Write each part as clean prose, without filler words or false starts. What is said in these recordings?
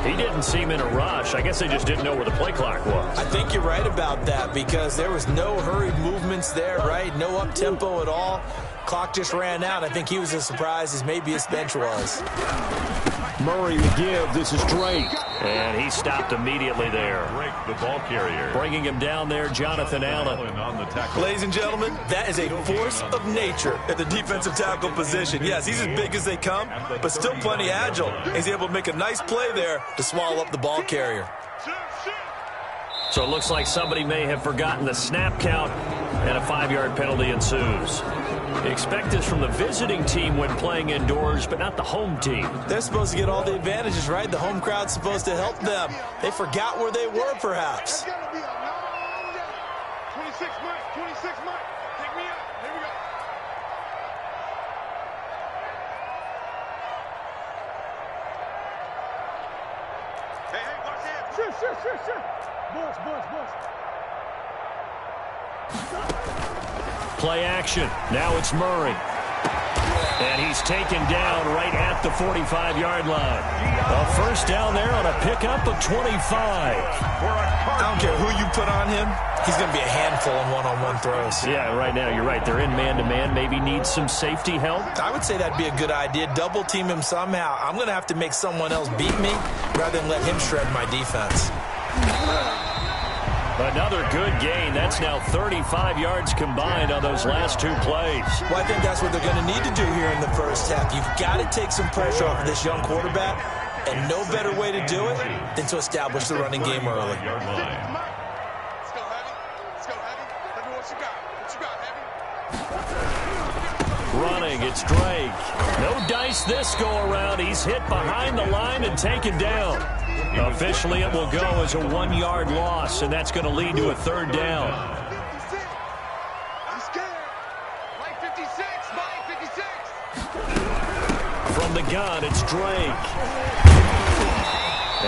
He didn't seem in a rush. I guess they just didn't know where the play clock was. I think you're right about that because there was no hurried movements there, right? No up-tempo at all. Clock just ran out. I think he was as surprised as maybe his bench was. Murray to give. This is Drake. And he stopped immediately there. Drake, the ball carrier. Bringing him down there, Jonathan Allen. On the tackle. Ladies and gentlemen, that is a force of nature at the defensive tackle position. Yes, he's as big as they come, but still plenty agile. He's able to make a nice play there to swallow up the ball carrier. So it looks like somebody may have forgotten the snap count, and a 5-yard penalty ensues. Expect this from the visiting team when playing indoors, but not the home team. They're supposed to get all the advantages, right? The home crowd's supposed to help them. They forgot where they were, perhaps. 26 months, 26 months. Take me out. Here we go. Hey, watch hands. Sure. Boys. Play action. Now it's Murray. And he's taken down right at the 45-yard line. A first down there on a pickup of 25. I don't care who you put on him. He's going to be a handful in one-on-one throws. Yeah, right now, you're right. They're in man-to-man. Maybe needs some safety help. I would say that'd be a good idea. Double team him somehow. I'm going to have to make someone else beat me rather than let him shred my defense. Another good gain. That's now 35 yards combined on those last two plays. Well, I think that's what they're going to need to do here in the first half. You've got to take some pressure off of this young quarterback, and no better way to do it than to establish the running game early. Let's go, Heavy. Let me what you got, Heavy. Running, it's Drake. No dice this go-around. He's hit behind the line and taken down. Officially, it will go as a 1-yard loss, and that's going to lead to a third down. I'm scared. Mike 56. From the gun, it's Drake.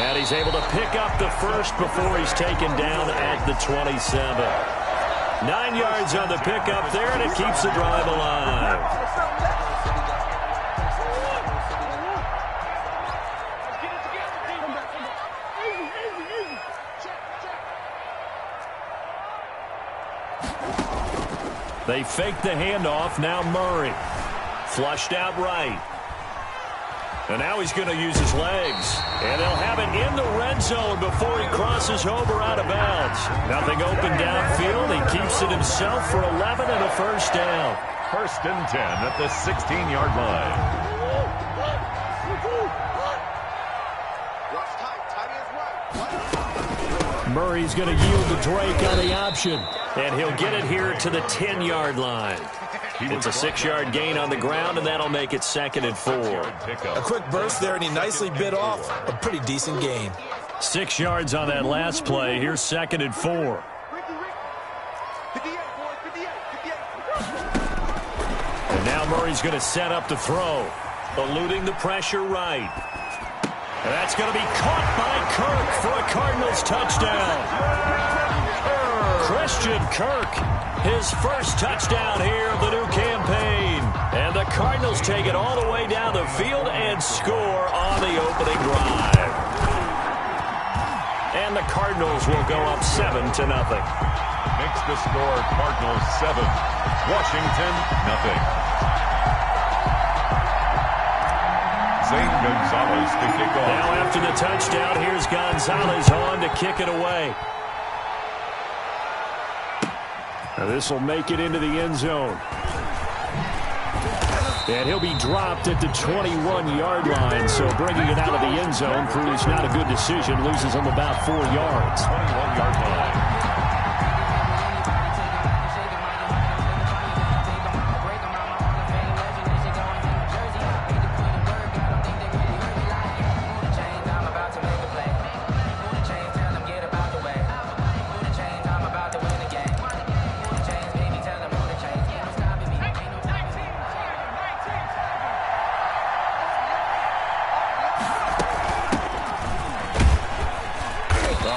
And he's able to pick up the first before he's taken down at the 27. 9 yards on the pickup there, and it keeps the drive alive. They fake the handoff. Now Murray. Flushed out right. And now he's going to use his legs. And they'll have it in the red zone before he crosses over out of bounds. Nothing open downfield. He keeps it himself for 11 and a first down. First and 10 at the 16-yard line. Murray's going to yield to Drake on the option. And he'll get it here to the 10-yard line. It's a 6-yard gain on the ground, and that'll make it 2nd and 4. A quick burst there, and he nicely bit off a pretty decent gain. 6 yards on that last play. Here's 2nd and 4. And now Murray's going to set up the throw. Eluding the pressure right. And that's going to be caught by Kirk for a Cardinals touchdown. Christian Kirk, his first touchdown here of the new campaign. And the Cardinals take it all the way down the field and score on the opening drive. And the Cardinals will go up 7-0. Makes the score Cardinals 7, Washington 0. Zane Gonzalez to kick off. Now after the touchdown, here's Gonzalez on to kick it away. Now this will make it into the end zone. And he'll be dropped at the 21-yard line. So bringing it out of the end zone proves not a good decision. Loses him about 4 yards. 21-yard line.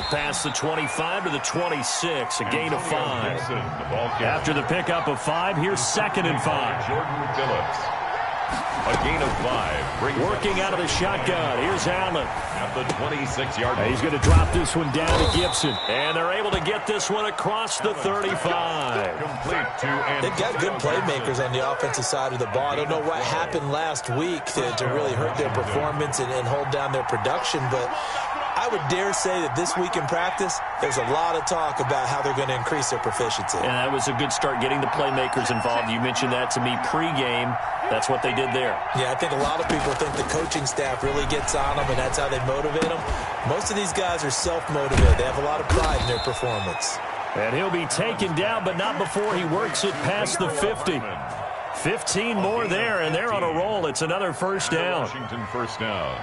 Past the 25 to the 26, a gain of 5. After the pickup of 5, here's 2nd and 5. Jordan Phillips. A gain of 5. Working out of the shotgun. Here's Allen. At the 26-yard line. He's going to drop this one down to Gibson. And they're able to get this one across the 35. Complete to They've got good playmakers on the offensive side of the ball. I don't know what happened last week to really hurt their performance and hold down their production, but I would dare say that this week in practice, there's a lot of talk about how they're going to increase their proficiency. And that was a good start getting the playmakers involved. You mentioned that to me pregame. That's what they did there. Yeah, I think a lot of people think the coaching staff really gets on them, and that's how they motivate them. Most of these guys are self-motivated. They have a lot of pride in their performance. And he'll be taken down, but not before he works it past the 50. 15 more there, and they're on a roll. It's another first down. Washington first down.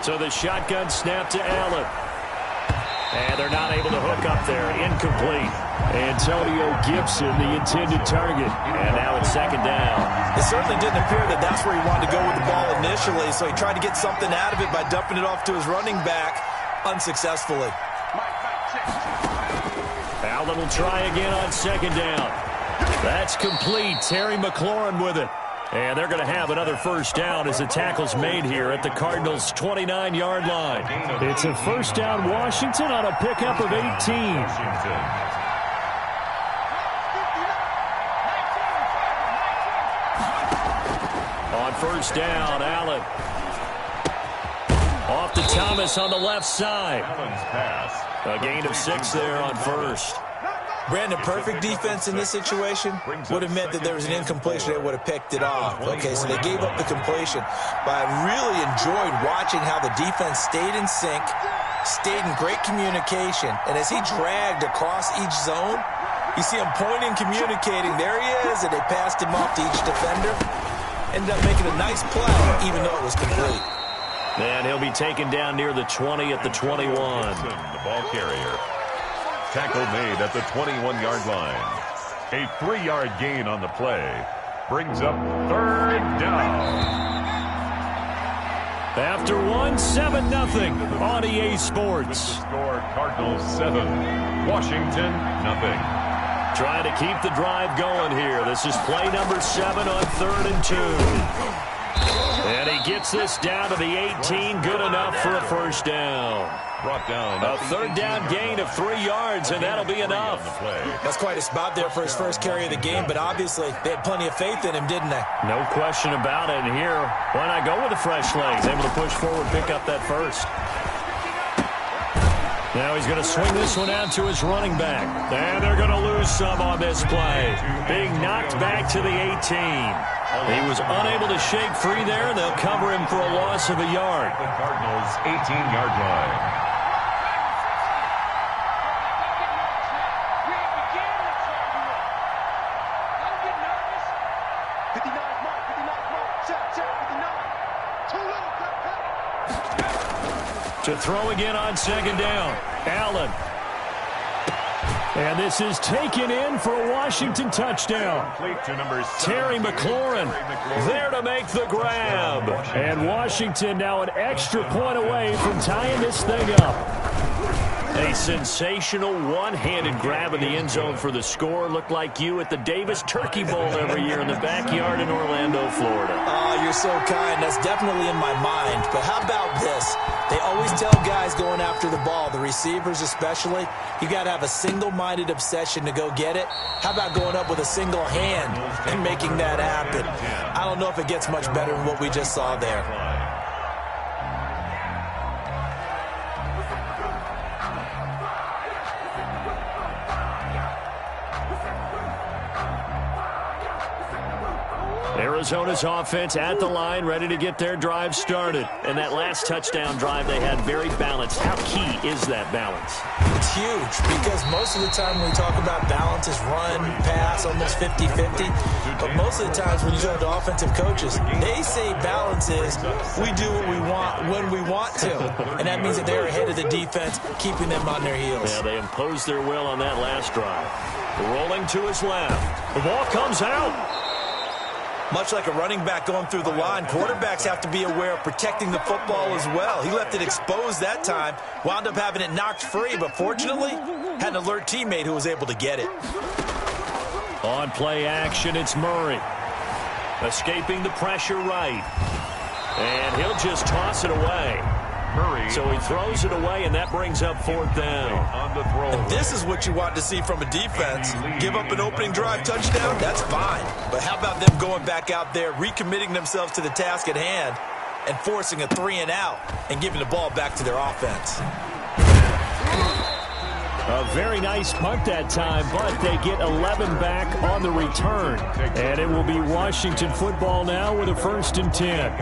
So the shotgun snap to Allen. And they're not able to hook up there. Incomplete. Antonio Gibson, the intended target. And now it's second down. It certainly didn't appear that that's where he wanted to go with the ball initially, so he tried to get something out of it by dumping it off to his running back unsuccessfully. Allen will try again on second down. That's complete. Terry McLaurin with it. And they're going to have another first down as the tackle's made here at the Cardinals' 29-yard line. It's a first down Washington on a pickup of 18. On first down, Allen. Off to Thomas on the left side. A gain of 6 there on first. Brandon, perfect defense in this situation would have meant that there was an incompletion. They would have picked it off. Okay, so they gave up the completion. But I really enjoyed watching how the defense stayed in sync, stayed in great communication. And as he dragged across each zone, you see him pointing, communicating. There he is, and they passed him off to each defender. Ended up making a nice play, even though it was complete. And he'll be taken down near the 20 at the 21. The ball carrier. Tackle made at the 21-yard line. A 3-yard gain on the play. Brings up third down. After 7-0 on EA Sports. Score Cardinals 7. Washington nothing. Trying to keep the drive going here. This is play number 7 on 3rd and 2. And he gets this down to the 18. Good enough for a first down. Brought down. A third down gain of 3 yards, and that'll be enough. That's quite a spot there for his first carry of the game, but obviously they had plenty of faith in him, didn't they? No question about it. And here, why not go with the fresh legs? Able to push forward, pick up that first. Now he's going to swing this one out to his running back. And they're going to lose some on this play. Being knocked back to the 18. He was unable to shake free there, and they'll cover him for a loss of a yard. The Cardinals' 18-yard line. To throw again on second down. Allen. And this is taken in for a Washington touchdown. Terry McLaurin there to make the grab. And Washington now an extra point away from tying this thing up. A sensational one-handed grab in the end zone for the score. Looked like you at the Davis Turkey Bowl every year in the backyard in Orlando, Florida. Oh, you're so kind. That's definitely in my mind. But how about this? They always tell guys going after the ball, the receivers especially, you got to have a single-minded obsession to go get it. How about going up with a single hand and making that happen? I don't know if it gets much better than what we just saw there. Arizona's offense at the line, ready to get their drive started. And that last touchdown drive they had very balanced. How key is that balance? It's huge because most of the time when we talk about balance is run, pass, almost 50-50. But most of the times when you talk to offensive coaches, they say balance is we do what we want when we want to. And that means that they're ahead of the defense, keeping them on their heels. Yeah, they imposed their will on that last drive. Rolling to his left. The ball comes out. Much like a running back going through the line, quarterbacks have to be aware of protecting the football as well. He left it exposed that time, wound up having it knocked free, but fortunately, had an alert teammate who was able to get it. On play action, it's Murray. Escaping the pressure right. And he'll just toss it away. So he throws it away, and that brings up 4th down. And this is what you want to see from a defense. Give up an opening drive touchdown, that's fine. But how about them going back out there, recommitting themselves to the task at hand, and forcing a 3-and-out and giving the ball back to their offense. A very nice punt that time, but they get 11 back on the return. And it will be Washington football now with a 1st and 10.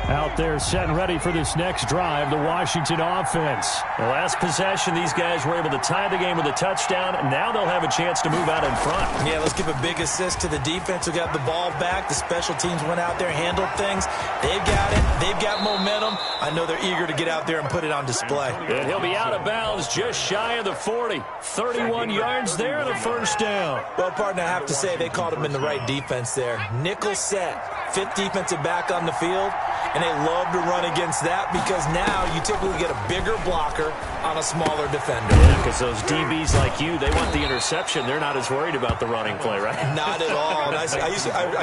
Out there set and ready for this next drive, the Washington offense. The last possession, these guys were able to tie the game with a touchdown. Now they'll have a chance to move out in front. Yeah, let's give a big assist to the defense who got the ball back. The special teams went out there, handled things. They've got it. They've got momentum. I know they're eager to get out there and put it on display. And he'll be out of bounds just shy of the 40. 31 yards there and a 1st down. Well, partner, I have to say they called him in the right defense there. Nickel set. 5th defensive back on the field. And they love to run against that because now you typically get a bigger blocker on a smaller defender. Yeah, because those DBs like you, they want the interception. They're not as worried about the running play, right? Not at all. And I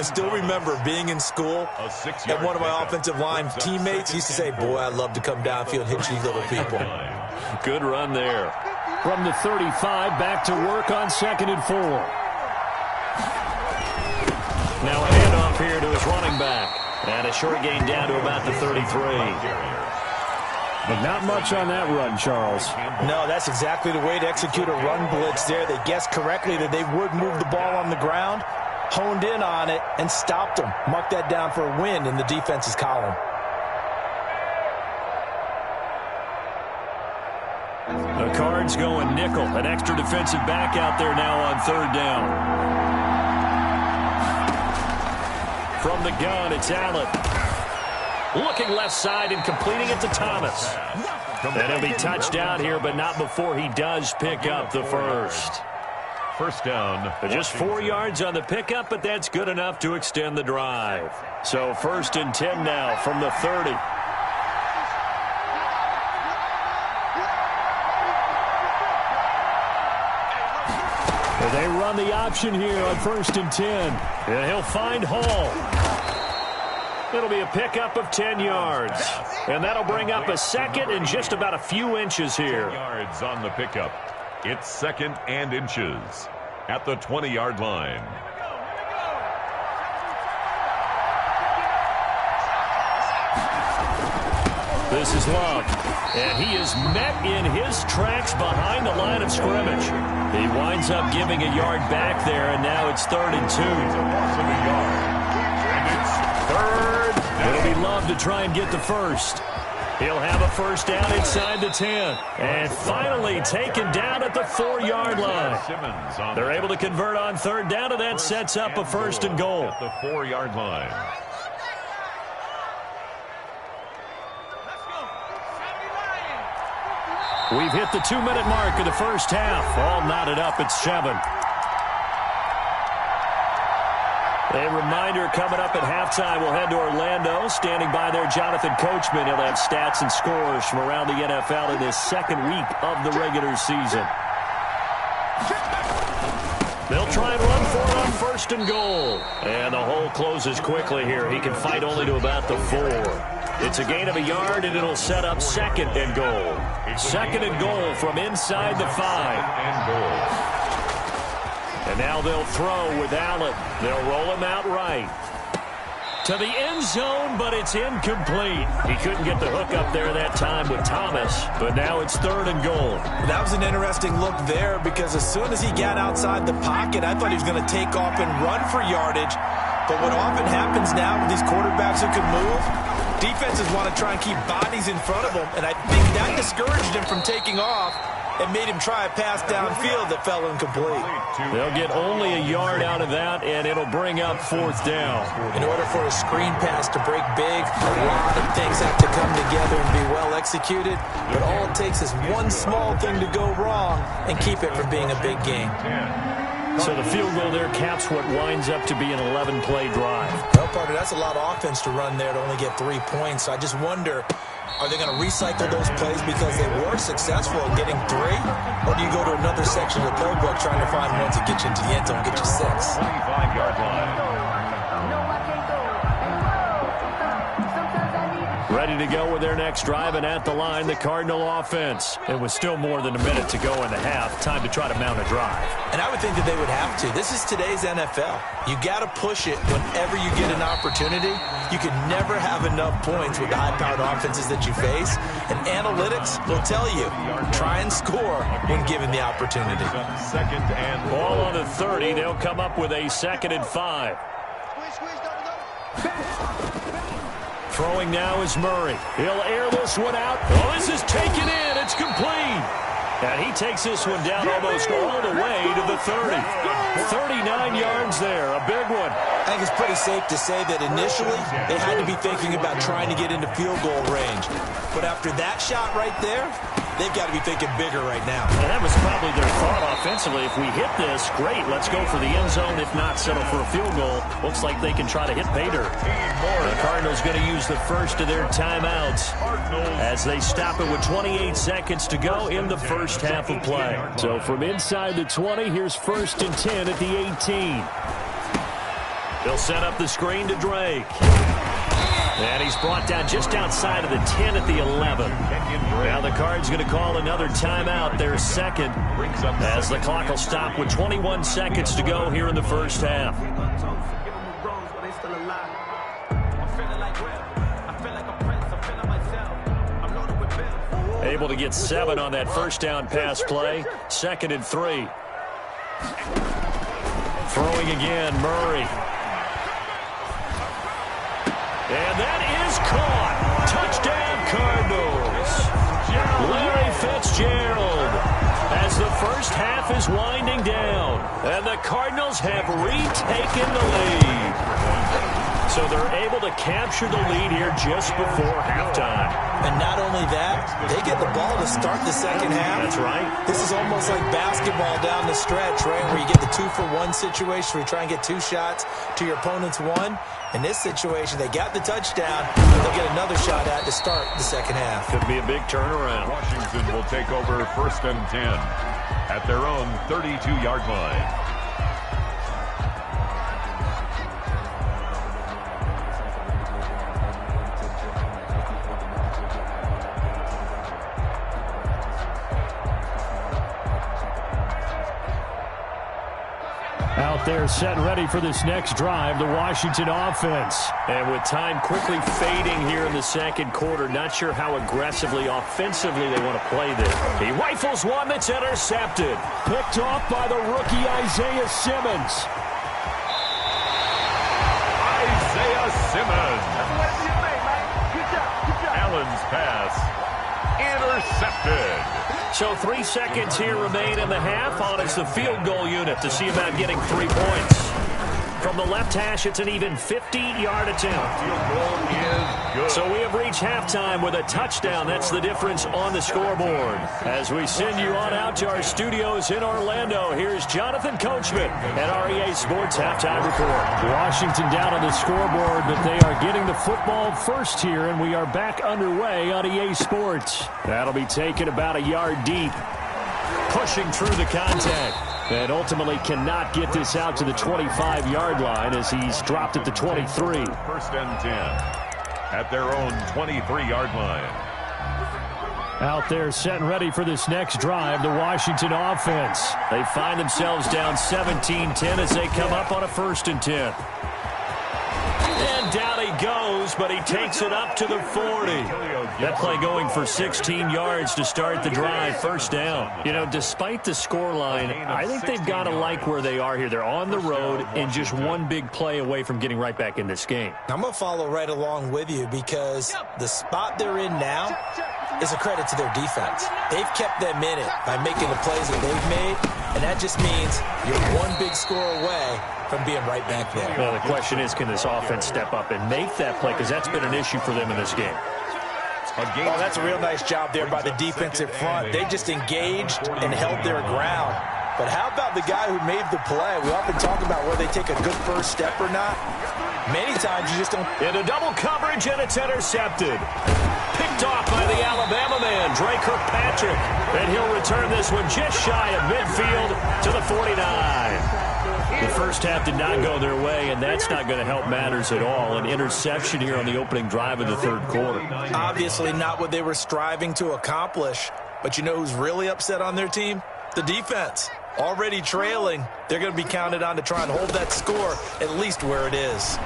still remember being in school, and one of my offensive line teammates used to say, boy, I'd love to come downfield and hit you little people. Good run there. From the 35, back to work on 2nd and 4. Now a handoff here to his running back. And a short gain down to about the 33. But not much on that run, Charles. No, that's exactly the way to execute a run blitz there. They guessed correctly that they would move the ball on the ground, honed in on it, and stopped them. Mark that down for a win in the defense's column. The Cards going nickel. An extra defensive back out there now on 3rd down. From the gun, it's Allen. Looking left side and completing it to Thomas. And he'll be touchdown here, but not before he does pick up the 1st. 1st down. Just 4 yards on the pickup, but that's good enough to extend the drive. So 1st and 10 now from the 30. They run the option here on 1st and 10. And he'll find Hall. It'll be a pickup of 10 yards. And that'll bring up a 2nd and just about a few inches here. 10 yards on the pickup. It's 2nd and inches at the 20-yard line. This is Love. And he is met in his tracks behind the line of scrimmage. He winds up giving a yard back there, and now it's 3rd and 2. And it's 3rd down. It'll be Love to try and get the 1st. He'll have a 1st down inside the 10. And finally taken down at the 4-yard line. They're able to convert on 3rd down, and that sets up a 1st and goal. At the 4-yard line. We've hit the 2-minute mark of the 1st half. All knotted up at 7. A reminder coming up at halftime. We'll head to Orlando. Standing by there, Jonathan Coachman. He'll have stats and scores from around the NFL in his 2nd week of the regular season. They'll try and run for it on 1st and goal. And the hole closes quickly here. He can fight only to about the 4. It's a gain of a yard, and it'll set up 2nd and goal. 2nd and goal from inside the 5. And now they'll throw with Allen. They'll roll him out right. To the end zone, but it's incomplete. He couldn't get the hook up there that time with Thomas, but now it's 3rd and goal. That was an interesting look there because as soon as he got outside the pocket, I thought he was going to take off and run for yardage. But what often happens now with these quarterbacks who can move, defenses want to try and keep bodies in front of them, and I think that discouraged him from taking off and made him try a pass downfield that fell incomplete. They'll get only a yard out of that, and it'll bring up 4th down. In order for a screen pass to break big, a lot of things have to come together and be well executed, but all it takes is one small thing to go wrong and keep it from being a big game. So the field goal there caps what winds up to be an 11-play drive. Well, partner, that's a lot of offense to run there to only get 3 points. So I just wonder, are they going to recycle those plays because they were successful in getting 3? Or do you go to another section of the playbook trying to find one to get you into the end zone and get you 6? 25-yard line. Ready to go with their next drive, and at the line, the Cardinal offense. It was still more than a minute to go in the half. Time to try to mount a drive. And I would think that they would have to. This is today's NFL. You got to push it whenever you get an opportunity. You can never have enough points with the high-powered offenses that you face. And analytics will tell you, try and score when given the opportunity. Second and Ball on the 30. They'll come up with a 2nd and 5. Throwing now is Murray. He'll air this one out. Oh, this is taken in. It's complete. And he takes this one down almost all the way to the 30. 39 yards there. A big one. I think it's pretty safe to say that initially they had to be thinking about trying to get into field goal range. But after that shot right there, they've got to be thinking bigger right now. And that was probably their thought offensively. If we hit this, great. Let's go for the end zone. If not, settle for a field goal. Looks like they can try to hit pay dirt. The Cardinals going to use the first of their timeouts as they stop it with 28 seconds to go in the first half of play. So from inside the 20, here's 1st and 10 at the 18. They'll set up the screen to Drake. And he's brought down just outside of the 10 at the 11. Now the Cards going to call another timeout, their second, as the clock will stop with 21 seconds to go here in the first half. Able to get 7 on that first down pass play. 2nd and 3. Throwing again, Murray. And that is caught. Touchdown, Cardinals. Larry Fitzgerald, as the first half is winding down, and the Cardinals have retaken the lead. So they're able to capture the lead here just before halftime. And not only that, they get the ball to start the second half. That's right. This is almost like basketball down the stretch, right, where you get the 2-for-1 situation where you try and get 2 shots to your opponent's 1. In this situation, they got the touchdown, and they'll get another shot at to start the second half. Could be a big turnaround. Washington will take over 1st and 10 at their own 32-yard line. Out there set and ready for this next drive, the Washington offense. And with time quickly fading here in the second quarter, not sure how aggressively, offensively they want to play this. He rifles one that's intercepted. Picked off by the rookie Isaiah Simmons. Isaiah Simmons. Allen's pass intercepted. So 3 seconds here remain in the half. On is the field goal unit to see about getting 3 points. From the left hash, it's an even 50-yard attempt. Field goal is good. So we have reached halftime with a touchdown. That's the difference on the scoreboard. As we send you on out to our studios in Orlando, here's Jonathan Coachman at REA Sports Halftime Report. Washington down on the scoreboard, but they are getting the football first here, and we are back underway on EA Sports. That'll be taken about a yard deep. Pushing through the contact. And ultimately cannot get this out to the 25-yard line as he's dropped at the 23. 1st and 10 at their own 23-yard line. Out there set and ready for this next drive, the Washington offense. They find themselves down 17-10 as they come up on a 1st and 10. And down he goes, but he takes it up to the 40. That play going for 16 yards to start the drive, 1st down. You know, despite the scoreline, I think they've got to like where they are here. They're on the road and just one big play away from getting right back in this game. I'm going to follow right along with you because the spot they're in now is a credit to their defense. They've kept them in it by making the plays that they've made, and that just means you're one big score away from being right back there. Well, the question is, can this offense step up and make that play? Because that's been an issue for them in this game. Oh, that's a real nice job there by the defensive front. They just engaged and held their ground. But how about the guy who made the play? We often talk about whether they take a good first step or not. Many times you just don't. Into double coverage, and it's intercepted. Picked off by the Alabama man, Drake Kirkpatrick. And he'll return this one just shy of midfield to the 49. The first half did not go their way, and that's not going to help matters at all. An interception here on the opening drive of the third quarter. Obviously not what they were striving to accomplish. But you know who's really upset on their team? The defense. Already trailing, they're going to be counted on to try and hold that score at least where it is.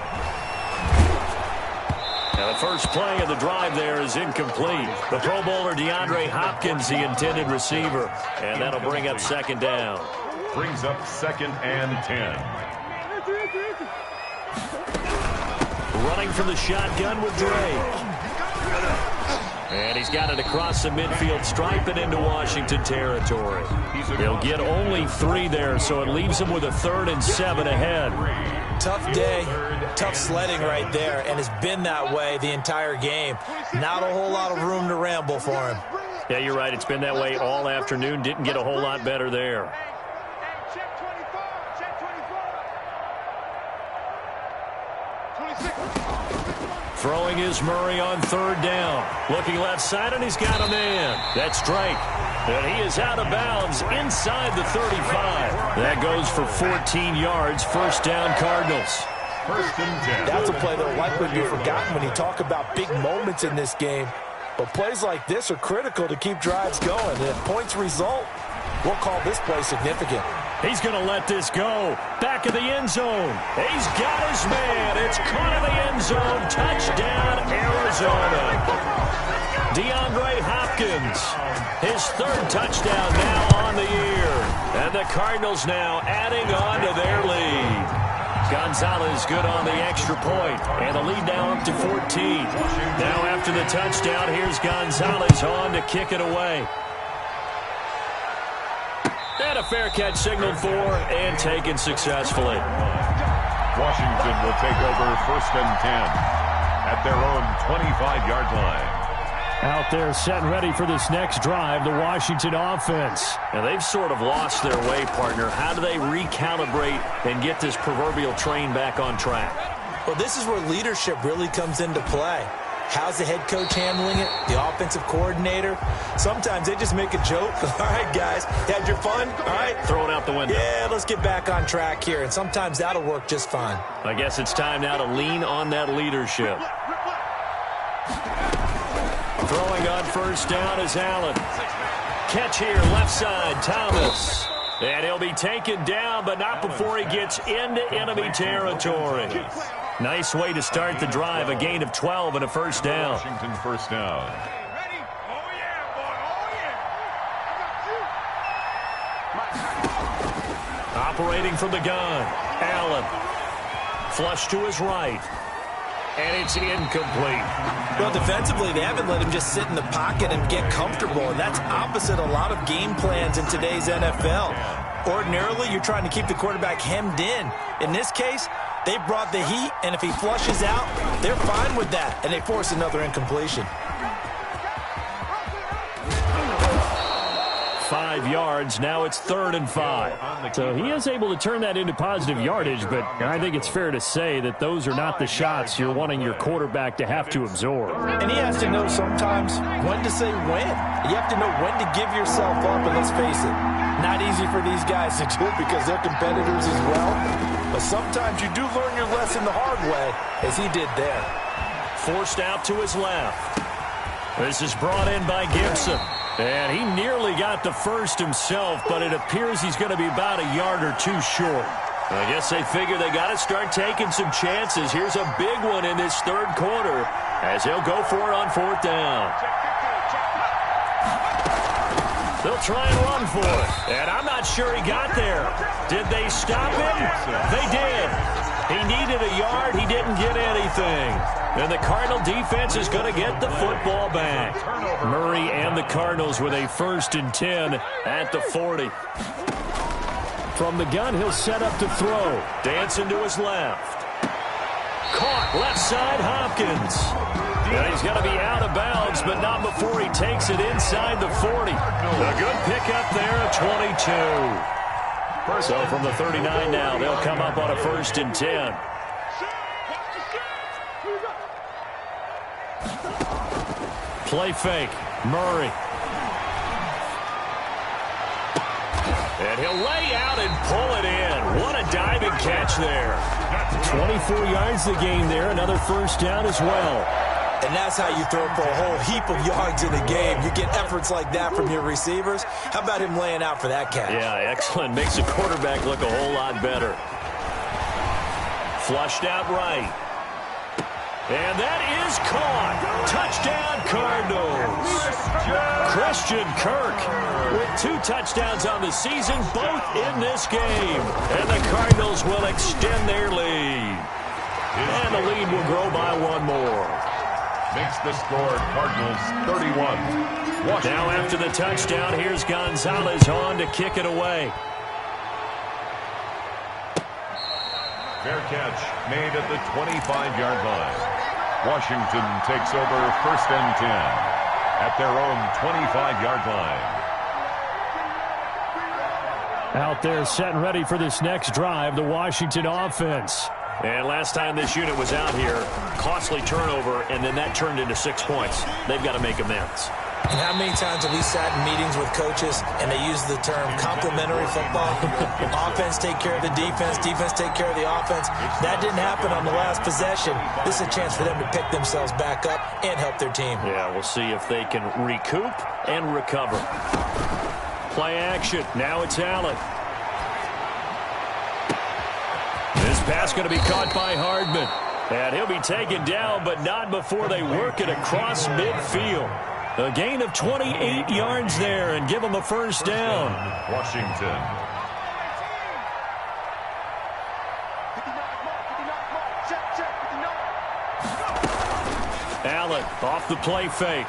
Now the first play of the drive there is incomplete. The Pro Bowler DeAndre Hopkins, the intended receiver, and that'll bring up second down. Brings up 2nd and 10. Running from the shotgun with Drake. And he's got it across the midfield stripe and into Washington territory. They'll get only 3 there, so it leaves them with a 3rd and 7 ahead. Tough day, tough sledding right there, and it's been that way the entire game. Not a whole lot of room to ramble for him. Yeah, you're right. It's been that way all afternoon. Didn't get a whole lot better there. Throwing is Murray on 3rd down. Looking left side, and he's got a man. That's Drake. And he is out of bounds inside the 35. That goes for 14 yards. First down, Cardinals. 1st and 10. That's a play that will likely be forgotten when you talk about big moments in this game. But plays like this are critical to keep drives going. And if points result, we'll call this play significant. He's going to let this go. Back of the end zone. He's got his man. It's caught in the end zone. Touchdown, Arizona. DeAndre Hopkins, his 3rd touchdown now on the year. And the Cardinals now adding on to their lead. Gonzalez good on the extra point. And the lead now up to 14. Now after the touchdown, here's Gonzalez on to kick it away. And a fair catch signaled for and taken successfully. Washington will take over 1st and 10 at their own 25-yard line. Out there set and ready for this next drive, the Washington offense. And they've sort of lost their way, partner. How do they recalibrate and get this proverbial train back on track? Well, this is where leadership really comes into play. How's the head coach handling it? The offensive coordinator? Sometimes they just make a joke. All right, guys, had your fun? All right. Throw it out the window. Yeah, let's get back on track here. And sometimes that'll work just fine. I guess it's time now to lean on that leadership. Throwing on 1st down is Allen. Catch here, left side, Thomas. And he'll be taken down, but not before he gets into enemy territory. Nice way to start the drive, a gain of 12 and a 1st down. Washington's 1st down. Operating from the gun, Allen. Flush to his right. And it's incomplete. Well, defensively, they haven't let him just sit in the pocket and get comfortable, and that's opposite a lot of game plans in today's NFL. Ordinarily, you're trying to keep the quarterback hemmed in. In this case, they brought the heat, and if he flushes out, they're fine with that, and they force another incompletion. 5 yards. Now it's 3rd and 5. So he is able to turn that into positive yardage, but I think it's fair to say that those are not the shots you're wanting your quarterback to have to absorb. And he has to know sometimes when to say when. You have to know when to give yourself up, and let's face it, not easy for these guys to do because they're competitors as well. But sometimes you do learn your lesson the hard way, as he did there. Forced out to his left. This is brought in by Gibson. And he nearly got the first himself, but it appears he's going to be about a yard or two short. I guess they figure they got to start taking some chances. Here's a big one in this 3rd quarter as he'll go for it on 4th down. They'll try and run for it. And I'm not sure he got there. Did they stop him? They did. He needed a yard. He didn't get anything. And the Cardinal defense is going to get the football back. Murray and the Cardinals with a 1st and 10 at the 40. From the gun, he'll set up to throw. Dancing to his left. Caught left side, Hopkins. And he's going to be out of bounds, but not before he takes it inside the 40. A good pickup there at 22. So from the 39 now, they'll come up on a 1st and 10. Play fake. Murray. And he'll lay out and pull it in. What a diving catch there. 24 yards the game there. Another 1st down as well. And that's how you throw for a whole heap of yards in a game. You get efforts like that from your receivers. How about him laying out for that catch? Yeah, excellent. Makes the quarterback look a whole lot better. Flushed out right. And that is caught. Touchdown, Cardinals. Christian Kirk with 2 touchdowns on the season, both in this game. And the Cardinals will extend their lead. And the lead will grow by 1 more. Makes the score Cardinals 31. Washington. Now after the touchdown, here's Gonzalez on to kick it away. Fair catch made at the 25-yard line. Washington takes over 1st and 10 at their own 25-yard line. Out there set and ready for this next drive, the Washington offense. And last time this unit was out here, costly turnover, and then that turned into 6 points. They've got to make amends. And how many times have we sat in meetings with coaches and they use the term complementary football? Offense take care of the defense, defense take care of the offense. That didn't happen on the last possession. This is a chance for them to pick themselves back up and help their team. Yeah, we'll see if they can recoup and recover. Play action. Now it's Allen. This pass going to be caught by Hardman. And he'll be taken down, but not before they work it across midfield. A gain of 28 yards there and give him a 1st down. Washington. Allen off the play fake.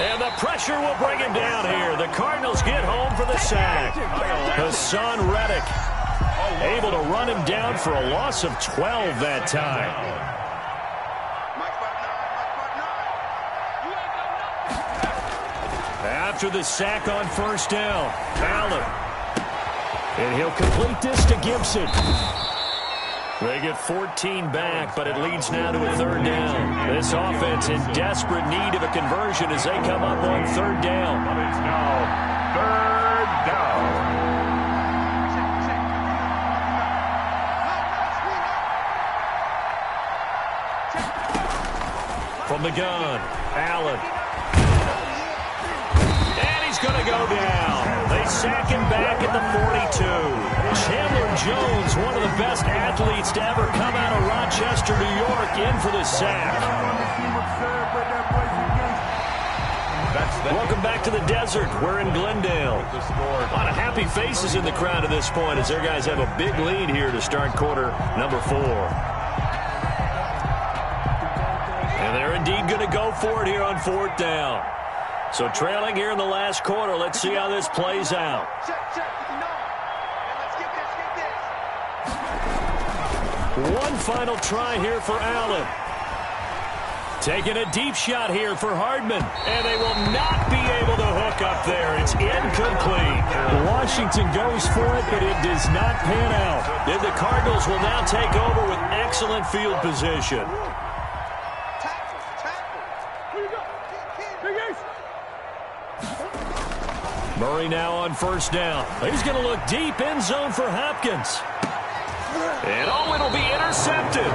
And the pressure will bring him down here. The Cardinals get home for the sack. Hassan Reddick able to run him down for a loss of 12 that time. After the sack on 1st down, Allen. And he'll complete this to Gibson. They get 14 back, but it leads now to a 3rd down. This offense in desperate need of a conversion as they come up on 3rd down. But it's now 3rd down. From the gun, Allen. Going to go down. They sack him back at the 42. Chandler Jones, one of the best athletes to ever come out of Rochester, New York, in for the sack. Welcome back to the desert. We're in Glendale. A lot of happy faces in the crowd at this point as their guys have a big lead here to start quarter number 4. And they're indeed going to go for it here on 4th down. So trailing here in the last quarter. Let's see how this plays out. One final try here for Allen. Taking a deep shot here for Hardman. And they will not be able to hook up there. It's incomplete. Washington goes for it, but it does not pan out. And the Cardinals will now take over with excellent field position. Murray now on 1st down. He's going to look deep end zone for Hopkins. And oh, it'll be intercepted.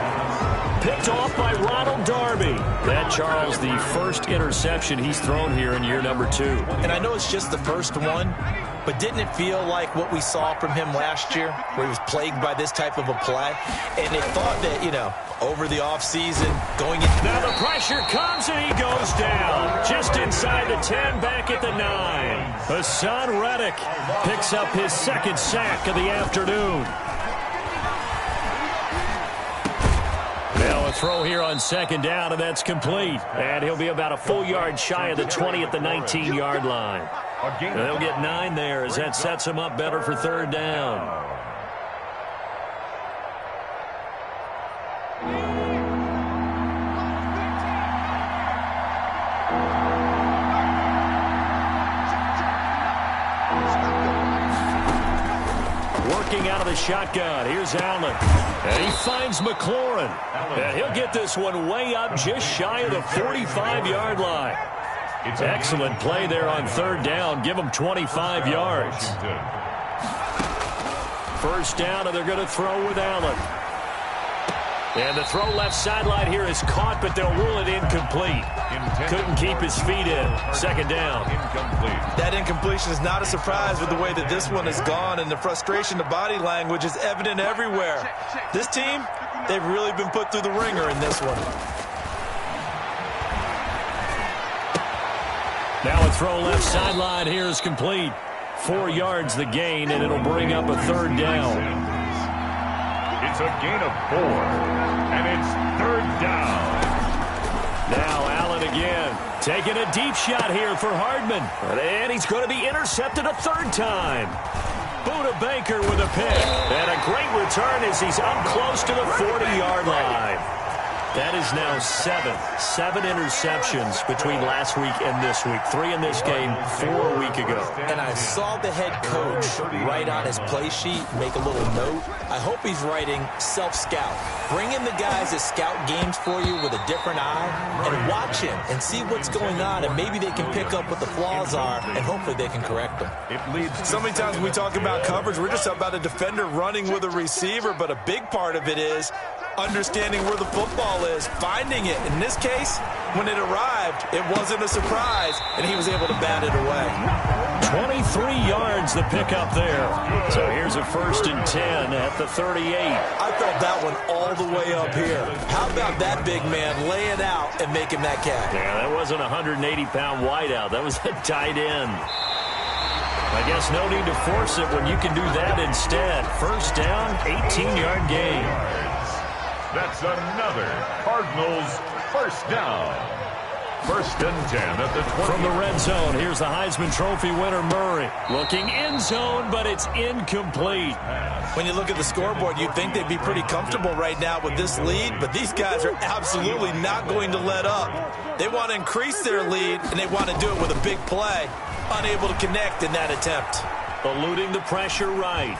Picked off by Ronald Darby. That, Charles, the 1st interception he's thrown here in year number 2. And I know it's just the 1st one, but didn't it feel like what we saw from him last year, where he was plagued by this type of a play? And they thought that, you know, over the offseason, going in. Now the pressure comes and he goes down. Just inside the 10, back at the 9. Hassan Reddick picks up his 2nd sack of the afternoon. Now a throw here on 2nd down, and that's complete. And he'll be about a full yard shy of the 20 at the 19-yard line. And they'll get 9 there as that sets him up better for 3rd down. looking out of the shotgun. Here's Allen. And he finds McLaurin. And he'll get this one way up just shy of the 45-yard line. Excellent play there on third down. Give them 25 yards. First down, and they're going to throw with Allen. And the throw left sideline here is caught, but they'll rule it incomplete. Couldn't keep his feet in. Second down. Incomplete. That incompletion is not a surprise with the way that this one has gone, and the frustration, the body language is evident everywhere. This team, they've really been put through the ringer in this one. Now a throw left sideline here is complete. 4 yards the gain, and it'll bring up a third down. It's a gain of 4, and it's third down. Now Allen again, taking a deep shot here for Hardman. And he's going to be intercepted a third time. Buda Baker with a pick. And a great return as he's up close to the 40-yard line. That is now 7 interceptions between last week and this week. 3 in this game, 4 a week ago. And I saw the head coach write on his play sheet, make a little note. I hope he's writing self-scout. Bring in the guys that scout games for you with a different eye and watch him and see what's going on, and maybe they can pick up what the flaws are, and hopefully they can correct them. So many times when we talk about coverage, we're just about a defender running with a receiver, but a big part of it is understanding where the football is, finding it. In this case, when it arrived, it wasn't a surprise, and he was able to bat it away. 23 yards the pickup there. So here's a 1st and 10 at the 38. I felt that one all the way up here. How about that big man laying out and making that catch? Yeah, that wasn't a 180-pound wideout. That was a tight end. I guess no need to force it when you can do that instead. First down, 18-yard gain. That's another Cardinals first down. 1st and 10 at the 20. From the red zone, here's the Heisman Trophy winner, Murray. Looking in zone, but it's incomplete. When you look at the scoreboard, you'd think they'd be pretty comfortable right now with this lead, but these guys are absolutely not going to let up. They want to increase their lead, and they want to do it with a big play. Unable to connect in that attempt. Eluding the pressure right.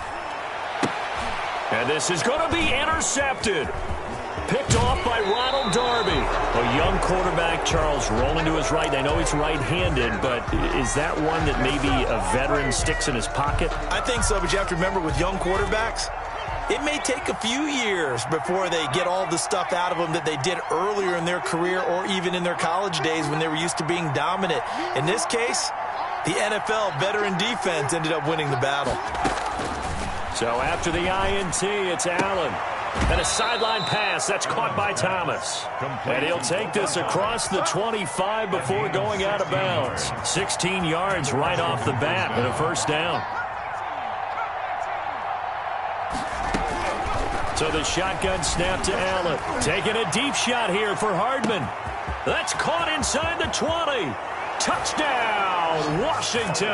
And this is going to be intercepted. Picked off by Ronald Darby. A young quarterback, Charles, rolling to his right. I know he's right-handed, but is that one that maybe a veteran sticks in his pocket? I think so, but you have to remember with young quarterbacks, it may take a few years before they get all the stuff out of them that they did earlier in their career or even in their college days when they were used to being dominant. In this case, the NFL veteran defense ended up winning the battle. So after the INT, it's Allen. And a sideline pass. That's caught by Thomas. And he'll take this across the 25 before going out of bounds. 16 yards right off the bat and a first down. So the shotgun snap to Allen. Taking a deep shot here for Hardman. That's caught inside the 20. Touchdown, Washington.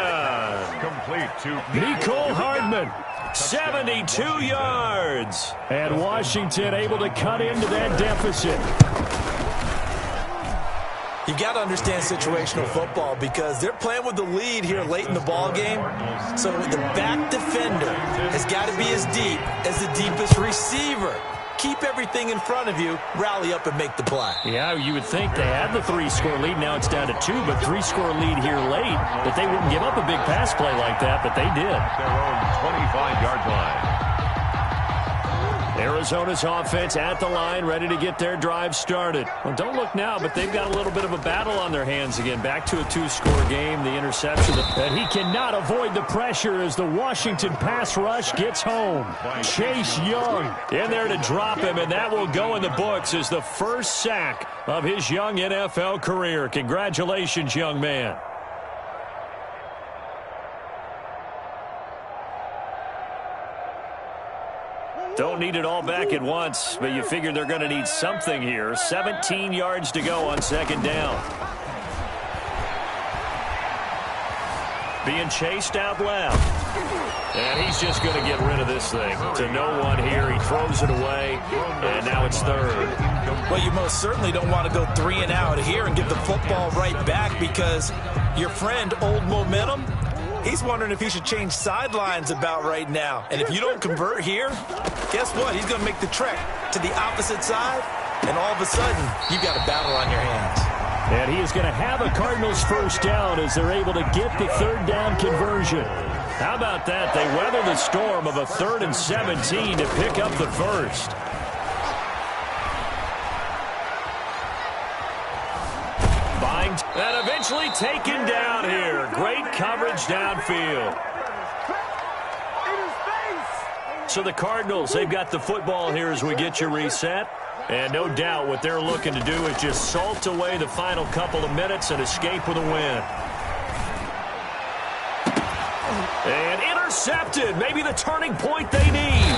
Complete to Nicole Hardman. 72 yards. And Washington able to cut into that deficit. You've got to understand situational football because they're playing with the lead here late in the ball game. So the back defender has got to be as deep as the deepest receiver. Keep everything in front of you, rally up and make the play. Yeah, you would think they had the 3-score lead. Now it's down to 2, but 3-score lead here late. That they wouldn't give up a big pass play like that, but they did. their own 25-yard line. Arizona's offense at the line, ready to get their drive started. Well, don't look now, but they've got a little bit of a battle on their hands again. Back to a 2-score game. The interception. And he cannot avoid the pressure as the Washington pass rush gets home. Chase Young in there to drop him, and that will go in the books as the first sack of his young NFL career. Congratulations, young man. Don't need it all back at once, but you figure they're going to need something here. 17 yards to go on second down. Being chased out left. And he's just going to get rid of this thing. To no one here. He throws it away, and now it's third. Well, you most certainly don't want to go 3 and out here and give the football right back because your friend, Old Momentum, He's wondering if he should change sidelines about right now. And if you don't convert here, guess what? He's going to make the trek to the opposite side, and all of a sudden, you've got a battle on your hands. And he is going to have a Cardinals first down as they're able to get the third down conversion. How about that? They weather the storm of a 3rd and 17 to pick up the first. And eventually taken down here. Great coverage downfield. So the Cardinals, they've got the football here as we get you reset. And no doubt what they're looking to do is just salt away the final couple of minutes and escape with a win. And intercepted. Maybe the turning point they need.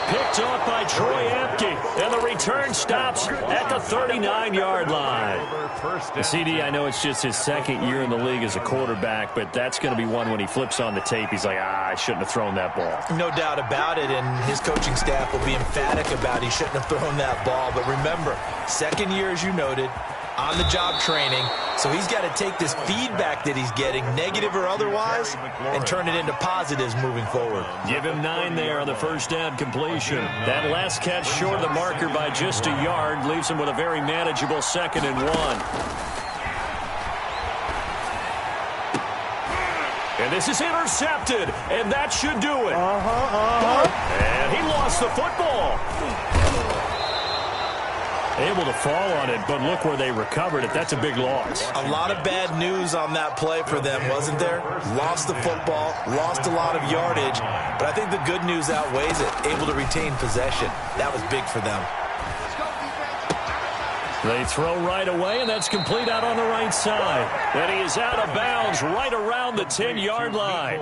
Picked off by Troy Apke, and the return stops at the 39-yard line. CD, I know it's just his 2nd year in the league as a quarterback, but that's going to be one when he flips on the tape. He's like, I shouldn't have thrown that ball. No doubt about it, and his coaching staff will be emphatic about he shouldn't have thrown that ball. But remember, 2nd year, as you noted, on-the-job training. So he's got to take this feedback that he's getting, negative or otherwise, and turn it into positives moving forward. Give him 9 there on the first down completion. That last catch short of the marker by just a yard leaves him with a very manageable 2nd and 1. And this is intercepted, and that should do it. And he lost the football. Able to fall on it, but look where they recovered it. That's a big loss. A lot of bad news on that play for them, wasn't there? Lost the football, lost a lot of yardage, but I think the good news outweighs it. Able to retain possession. That was big for them. They throw right away, and that's complete out on the right side. And he is out of bounds right around the 10-yard line.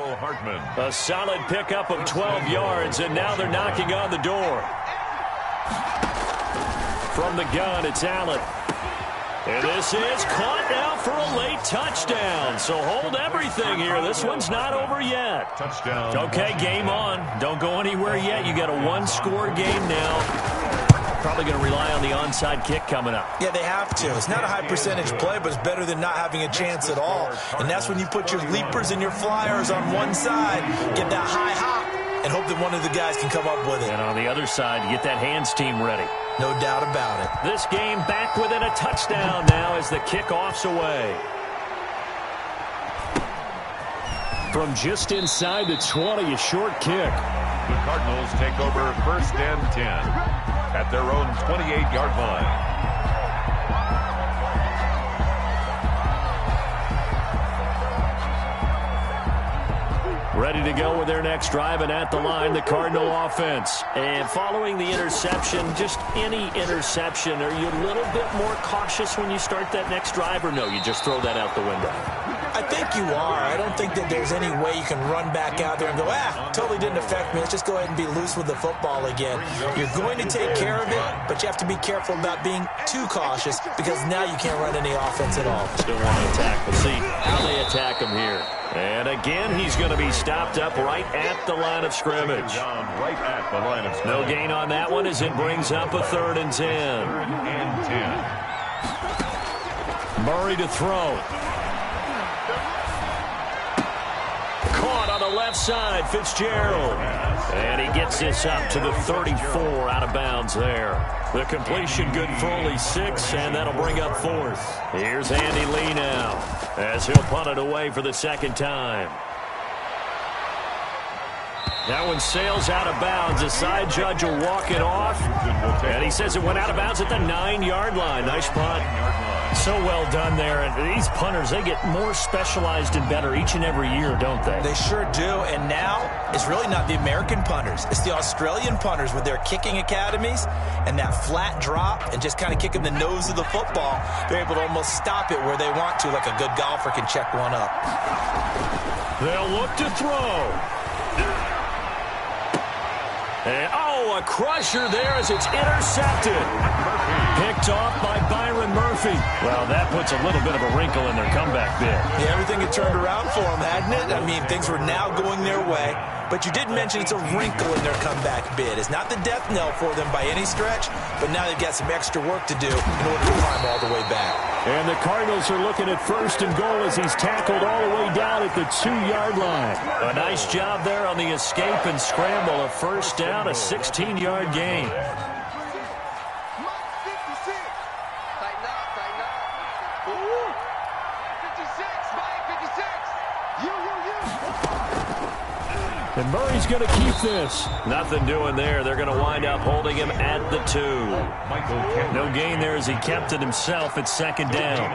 A solid pickup of 12 yards, and now they're knocking on the door. From the gun, it's Allen. And this is caught now for a late touchdown. So hold everything here. This one's not over yet. Touchdown. Okay, game on. Don't go anywhere yet. You got a 1-score game now. Probably going to rely on the onside kick coming up. Yeah, they have to. It's not a high percentage play, but it's better than not having a chance at all. And that's when you put your leapers and your flyers on one side, get that high hop, and hope that one of the guys can come up with it. And on the other side, you get that hands team ready. No doubt about it. This game back within a touchdown now as the kickoff's away. From just inside the 20, a short kick. The Cardinals take over 1st and 10 at their own 28-yard line. Ready to go with their next drive, and at the line, the Cardinal offense. And following the interception, just any interception, are you a little bit more cautious when you start that next drive, or no, you just throw that out the window? I think you are. I don't think that there's any way you can run back out there and go, totally didn't affect me. Let's just go ahead and be loose with the football again. You're going to take care of it, but you have to be careful about being too cautious because now you can't run any offense at all. Still want to attack. We'll see how they attack him here. And again, he's going to be stopped up right at the line of scrimmage. Right at the line of scrimmage. No gain on that one as it brings up a 3rd and 10. 3rd and 10. Murray to throw. Caught on the left side, Fitzgerald. And he gets this up to the 34, out of bounds there. The completion good for only 6, and that'll bring up 4th. Here's Andy Lee now as he'll punt it away for the 2nd time. That one sails out of bounds. The side judge will walk it off. And he says it went out of bounds at the 9-yard line. Nice punt. So well done there. And these punters, they get more specialized and better each and every year, don't they? They sure do. And now it's really not the American punters. It's the Australian punters with their kicking academies and that flat drop and just kind of kicking the nose of the football. They're able to almost stop it where they want to, like a good golfer can check one up. They'll look to throw. And, a crusher there as it's intercepted. Picked off by Byron Murphy. Well, that puts a little bit of a wrinkle in their comeback bid. Yeah, everything had turned around for them, hadn't it? I mean, things were now going their way. But you did mention it's a wrinkle in their comeback bid. It's not the death knell for them by any stretch, but now they've got some extra work to do in order to climb all the way back. And the Cardinals are looking at 1st and goal as he's tackled all the way down at the 2-yard line. A nice job there on the escape and scramble. A first down, a 16-yard gain. And Murray's going to keep this. Nothing doing there. They're going to wind up holding him at the 2. No gain there as he kept it himself at 2nd down.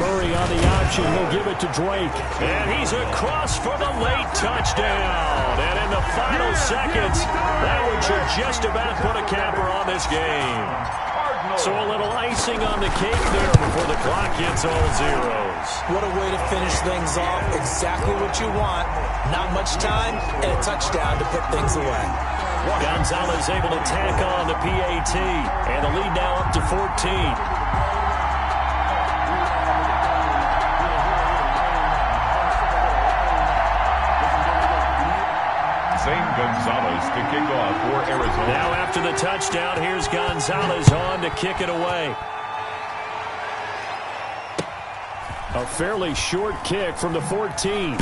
Murray on the option. He'll give it to Drake. And he's across for the late touchdown. And in the final seconds, that one should just about put a capper on this game. So a little icing on the cake there before the clock hits all zeros. What a way to finish things off. Exactly what you want. Not much time and a touchdown to put things away. Gonzalez able to tack on the PAT. And the lead now up to 14. Gonzalez to kick off for Arizona. Now after the touchdown, here's Gonzalez on to kick it away. A fairly short kick from the 14.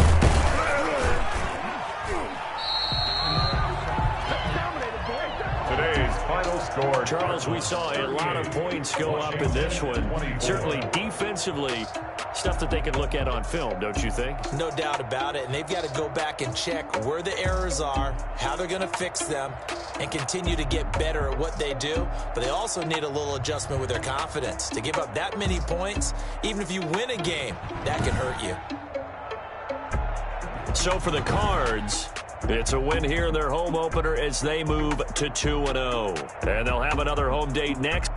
Today's final score. Charles, we saw a lot of points go up in this one. Certainly defensively, stuff that they can look at on film, don't you think? No doubt about it, and they've got to go back and check where the errors are, how they're going to fix them, and continue to get better at what they do. But they also need a little adjustment with their confidence. To give up that many points, even if you win a game, that can hurt you. So for the Cards, it's a win here in their home opener as they move to 2-0. And they'll have another home date next.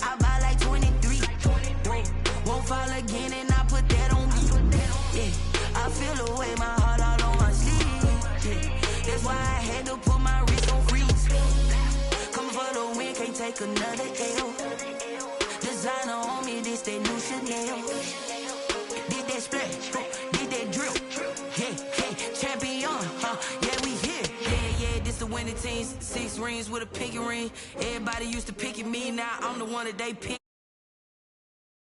I buy like 23. Won't fall again and I put that on me. Yeah, I feel away my heart all on my sleeve. Yeah, that's why I had to put my wrist on freeze. Coming for the win, can't take another L. Designer on me, this that new Chanel. Did that splash, did that drill. Yeah, champion, yeah, we here. Yeah, this the winning team. 6 rings with a pinky ring. Everybody used to pick at me, now I'm the one that they pick.